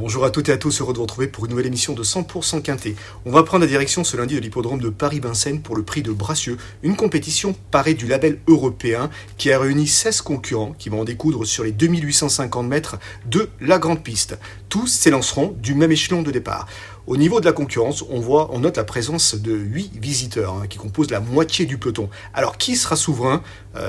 Bonjour à toutes et à tous, heureux de vous retrouver pour une nouvelle émission de 100% Quintet. On va prendre la direction ce lundi de l'hippodrome de Paris-Vincennes pour le prix de Bracieux, une compétition parée du label européen qui a réuni 16 concurrents qui vont en découdre sur les 2850 mètres de la grande piste. Tous s'élanceront du même échelon de départ. Au niveau de la concurrence, on note la présence de 8 visiteurs qui composent la moitié du peloton. Alors qui sera souverain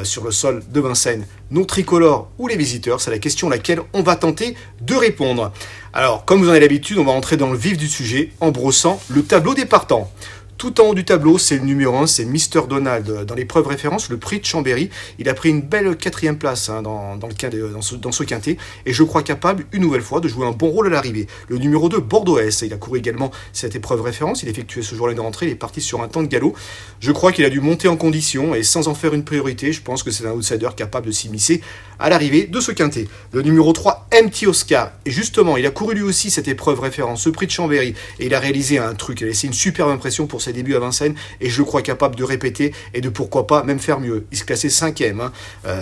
sur le sol de Vincennes? Nos tricolores ou les visiteurs? C'est la question à laquelle on va tenter de répondre. Alors, comme vous en avez l'habitude, on va entrer dans le vif du sujet en brossant le tableau des partants. Tout en haut du tableau, c'est le numéro 1, c'est Mr Donald. Dans l'épreuve référence, le prix de Chambéry, il a pris une belle 4e place dans ce quintet. Et je crois capable, une nouvelle fois, de jouer un bon rôle à l'arrivée. Le numéro 2, Bordeaux S. Il a couru également cette épreuve référence. Il effectuait ce jour-là une rentrée. Il est parti sur un temps de galop. Je crois qu'il a dû monter en condition. Et sans en faire une priorité, je pense que c'est un outsider capable de s'immiscer à l'arrivée de ce quintet. Le numéro 3, MT Oscar. Et justement, il a couru lui aussi cette épreuve référence, ce prix de Chambéry. Et il a réalisé un truc. Il a laissé une superbe impression pour ses débuts à Vincennes, et je le crois capable de répéter et de pourquoi pas même faire mieux. Il se classait 5e,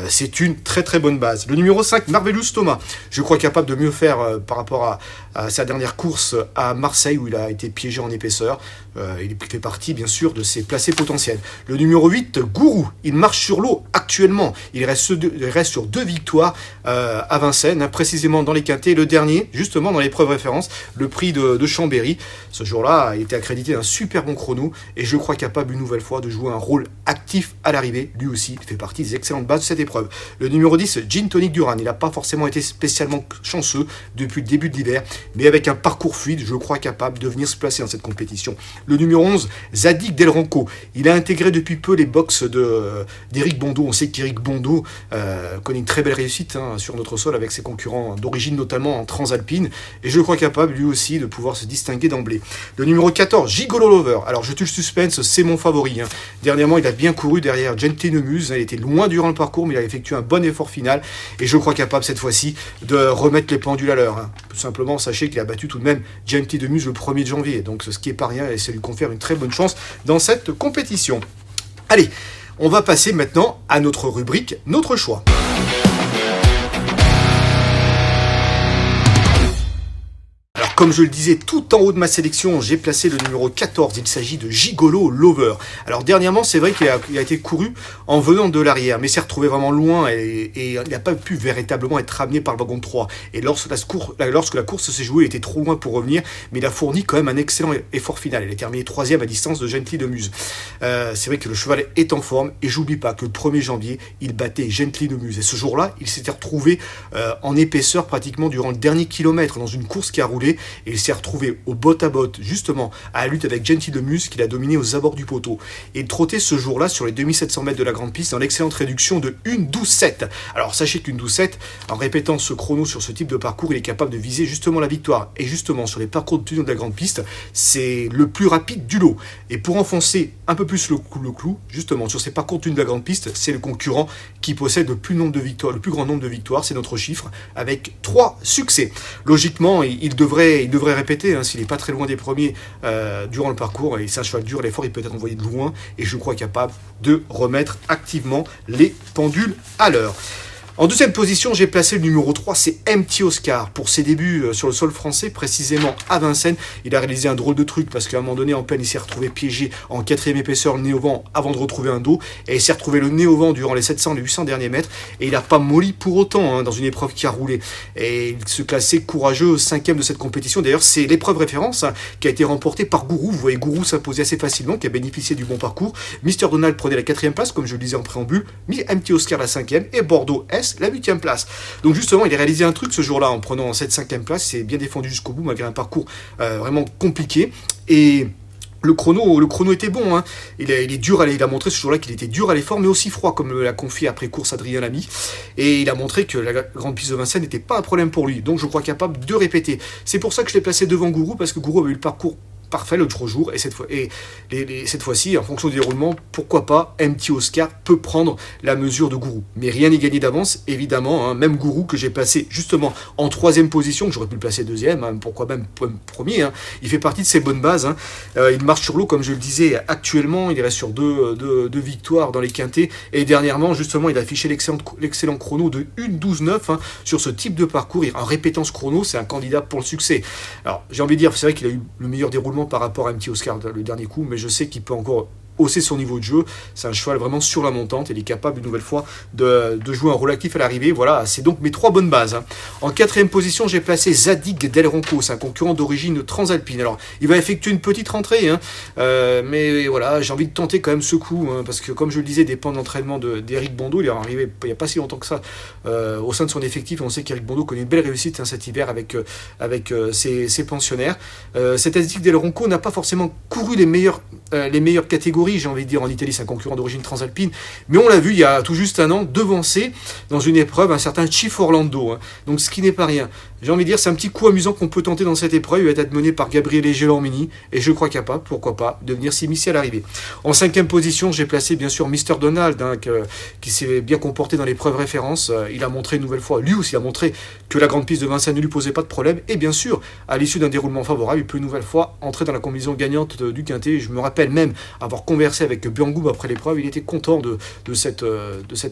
c'est une très très bonne base. Le numéro 5, Marvelous Thomas, je crois capable de mieux faire par rapport à sa dernière course à Marseille où il a été piégé en épaisseur. Il fait partie bien sûr de ses placés potentiels. Le numéro 8, Gourou, il marche sur l'eau actuellement, il reste sur 2 victoires à Vincennes, précisément dans les quintets. Le dernier, justement dans l'épreuve référence, le prix de Chambéry. Ce jour-là, il était accrédité d'un super bon chrono et je crois capable une nouvelle fois de jouer un rôle actif à l'arrivée. Lui aussi, il fait partie des excellentes bases de cette épreuve. Le numéro 10, Gin Tonic Duran, il n'a pas forcément été spécialement chanceux depuis le début de l'hiver, mais avec un parcours fluide, je crois capable de venir se placer dans cette compétition. Le numéro 11, Zadig Del Ranco, il a intégré depuis peu les box d'Éric Bondeau. On sait qu'Éric Bondeau connaît une très belle réussite sur notre sol avec ses concurrents d'origine notamment en transalpine, et je crois capable lui aussi de pouvoir se distinguer d'emblée. Le numéro 14, Gigolo Lover, alors je tue le suspense, c'est mon favori. Dernièrement, il a bien couru derrière Gentil Nemuse, il était loin durant le parcours, mais il a effectué un bon effort final, et je crois capable cette fois-ci de remettre les pendules à l'heure. Tout simplement, sachez qu'il a battu tout de même Gentil Nemuse le 1er janvier, donc ce qui est pas rien, et ça lui confère une très bonne chance dans cette compétition. Allez, on va passer maintenant à notre rubrique, notre choix. Comme je le disais, tout en haut de ma sélection, j'ai placé le numéro 14. Il s'agit de Gigolo Lover. Alors dernièrement, c'est vrai qu'il a été couru en venant de l'arrière, mais s'est retrouvé vraiment loin et il n'a pas pu véritablement être ramené par le wagon de 3. Et lorsque la course s'est jouée, il était trop loin pour revenir, mais il a fourni quand même un excellent effort final. Il a terminé 3e à distance de Gentil Nemuse. C'est vrai que le cheval est en forme, et j'oublie pas que le 1er janvier, il battait Gentil Nemuse. Et ce jour-là, il s'était retrouvé en épaisseur pratiquement durant le dernier kilomètre dans une course qui a roulé. Et il s'est retrouvé au botte à botte, justement, à la lutte avec Gentil Nemuse, qu'il a dominé aux abords du poteau. Et il trottait ce jour-là sur les 2700 mètres de la grande piste dans l'excellente réduction de 1:12,7. Alors sachez qu'une 12,7, en répétant ce chrono sur ce type de parcours, il est capable de viser justement la victoire. Et justement, sur les parcours de tunnel de la grande piste, c'est le plus rapide du lot. Et pour enfoncer un peu plus le clou, justement, sur ces parcours de tunnel de la grande piste, c'est le concurrent qui possède le plus grand nombre de victoires, c'est notre chiffre, avec 3 succès. Logiquement, il devrait répéter, s'il n'est pas très loin des premiers durant le parcours, et c'est un cheval dur, l'effort il peut être envoyé de loin, et je crois capable de remettre activement les pendules à l'heure. En deuxième position, j'ai placé le numéro 3, c'est MT Oscar. Pour ses débuts sur le sol français, précisément à Vincennes, il a réalisé un drôle de truc parce qu'à un moment donné, en peine, il s'est retrouvé piégé en 4e épaisseur, le nez au vent, avant de retrouver un dos. Et il s'est retrouvé le nez au vent durant les 700, les 800 derniers mètres. Et il n'a pas molli pour autant dans une épreuve qui a roulé. Et il se classait courageux 5e de cette compétition. D'ailleurs, c'est l'épreuve référence qui a été remportée par Gourou. Vous voyez, Gourou s'imposait assez facilement, qui a bénéficié du bon parcours. Mr Donald prenait la 4e place, comme je le disais en préambule. MT Oscar la 5e et Bordeaux S la 8e place. Donc justement, il a réalisé un truc ce jour-là en prenant cette 5e place. Il s'est bien défendu jusqu'au bout malgré un parcours vraiment compliqué. Et le chrono était bon. Il est dur il a montré ce jour-là qu'il était dur à l'effort, mais aussi froid, comme l'a confié après course Adrien Lamy. Et il a montré que la grande piste de Vincennes n'était pas un problème pour lui. Donc je crois capable de répéter. C'est pour ça que je l'ai placé devant Gourou, parce que Gourou avait eu le parcours parfait l'autre jour, et cette fois-ci, en fonction du déroulement, pourquoi pas, MT Oscar peut prendre la mesure de Gourou. Mais rien n'est gagné d'avance, évidemment, hein, même Gourou que j'ai placé justement en 3e position, que j'aurais pu le placer 2e, hein, pourquoi même premier, hein, il fait partie de ses bonnes bases, hein. Il marche sur l'eau, comme je le disais, actuellement, il reste sur deux victoires dans les quintés, et dernièrement, justement, il a affiché l'excellent chrono de 1:12:9, hein, sur ce type de parcours, en répétant ce chrono, c'est un candidat pour le succès. Alors, j'ai envie de dire, c'est vrai qu'il a eu le meilleur déroulement par rapport à MT Oscar le dernier coup, mais je sais qu'il peut encore hausser son niveau de jeu. C'est un cheval vraiment sur la montante. Il est capable une nouvelle fois de jouer un rôle actif à l'arrivée. Voilà, c'est donc mes 3 bonnes bases, hein. En 4e position, j'ai placé Zadig Del Ronco. C'est un concurrent d'origine transalpine. Alors, il va effectuer une petite rentrée, hein, mais voilà, j'ai envie de tenter quand même ce coup, hein, parce que comme je le disais, dépend de l'entraînement d'Éric Bondo. Il est arrivé il n'y a pas si longtemps que ça au sein de son effectif. On sait qu'Éric Bondo connaît une belle réussite, hein, cet hiver avec ses pensionnaires. Cet Zadig Del Ronco n'a pas forcément couru les meilleures catégories, j'ai envie de dire. En Italie, c'est un concurrent d'origine transalpine, mais on l'a vu il y a tout juste un an devancer dans une épreuve un certain Chief Orlando, hein. Donc ce qui n'est pas rien. J'ai envie de dire, c'est un petit coup amusant qu'on peut tenter dans cette épreuve. Il va être mené par Gabriele Gelormini, et je crois capable, pourquoi pas, de venir s'immiscer à l'arrivée. En 5e position, j'ai placé bien sûr Mr. Donald, hein, qui s'est bien comporté dans l'épreuve référence. Il a montré une nouvelle fois, lui aussi a montré que la grande piste de Vincennes ne lui posait pas de problème, et bien sûr, à l'issue d'un déroulement favorable, il peut une nouvelle fois entrer dans la combinaison gagnante du quintet. Je me rappelle même avoir conversé avec Biangoub après l'épreuve. Il était content de cette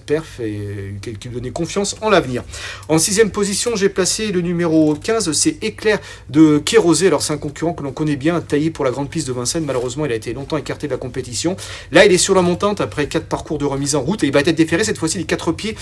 perf, et qui lui donnait confiance en l'avenir. En 6e position, j'ai placé le numéro 15, c'est Éclair de Kérosé. Alors c'est un concurrent que l'on connaît bien, taillé pour la grande piste de Vincennes. Malheureusement, il a été longtemps écarté de la compétition. Là, il est sur la montante après 4 parcours de remise en route, et il va être déféré cette fois-ci des 4 pieds,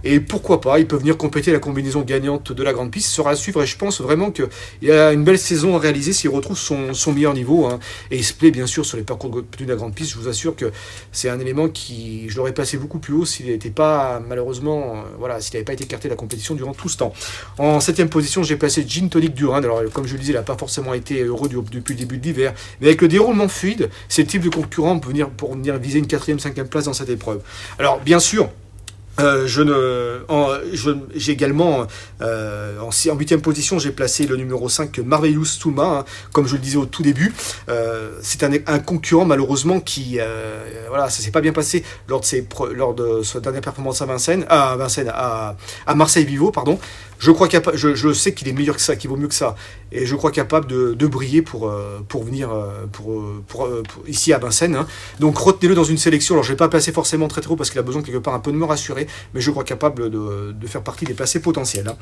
et pourquoi pas, il peut venir compléter la combinaison gagnante de la grande piste. Ce sera à suivre, et je pense vraiment qu'il y a une belle saison à réaliser s'il retrouve son meilleur niveau, hein. Et il se plaît bien sûr sur les parcours de la grande piste. Je vous assure que c'est un élément qui, je l'aurais placé beaucoup plus haut s'il n'était pas, malheureusement, s'il n'avait pas été écarté de la compétition durant tout ce temps. En 7e position, j'ai placé Gin Tonic Durin. Alors, comme je le disais, il n'a pas forcément été heureux depuis le début de l'hiver, mais avec le déroulement fluide, c'est le type de concurrent pour venir viser une 4e, 5e place dans cette épreuve. Alors, bien sûr, j'ai également en 8e position, j'ai placé le numéro 5 Marvelous Touma, hein, comme je le disais au tout début. C'est un concurrent malheureusement qui ça s'est pas bien passé lors de sa dernière performance à Marseille Vivo, pardon. Je sais qu'il est meilleur que ça, qu'il vaut mieux que ça, et je crois capable de briller pour venir ici à Vincennes, hein. Donc retenez-le dans une sélection. Alors je vais pas placer forcément très haut parce qu'il a besoin quelque part un peu de me rassurer, mais je crois capable de faire partie des placés potentiels, hein.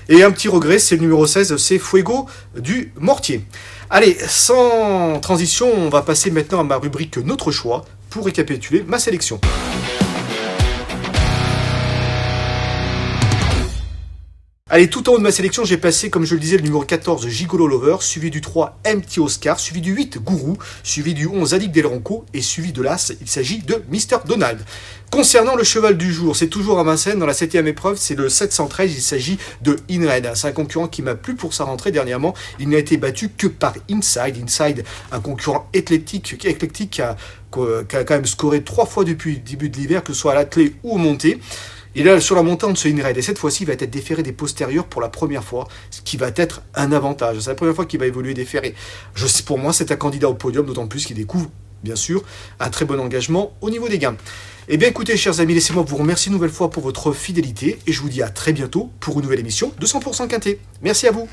Et un petit regret, c'est le numéro 16, c'est Fuego du Mortier. Allez, sans transition, on va passer maintenant à ma rubrique Notre choix pour récapituler ma sélection. Allez, tout en haut de ma sélection, j'ai placé, comme je le disais, le numéro 14, Gigolo Lover, suivi du 3, MT Oscar, suivi du 8, Gourou, suivi du 11, Zadig Del Ronco, et suivi de l'As, il s'agit de Mr. Donald. Concernant le cheval du jour, c'est toujours à Vincennes, dans la 7e épreuve, c'est le 713, il s'agit de Inred. C'est un concurrent qui m'a plu pour sa rentrée dernièrement. Il n'a été battu que par Inside, un concurrent éclectique qui a quand même scoré 3 fois depuis le début de l'hiver, que ce soit à l'attelé ou au monté. Il est sur la montante de ce Inred, et cette fois-ci, il va être déféré des postérieurs pour la première fois, ce qui va être un avantage. C'est la première fois qu'il va évoluer déféré. Pour moi, c'est un candidat au podium, d'autant plus qu'il découvre, bien sûr, un très bon engagement au niveau des gains. Eh bien écoutez, chers amis, laissez-moi vous remercier une nouvelle fois pour votre fidélité, et je vous dis à très bientôt pour une nouvelle émission de 100% Quintet. Merci à vous.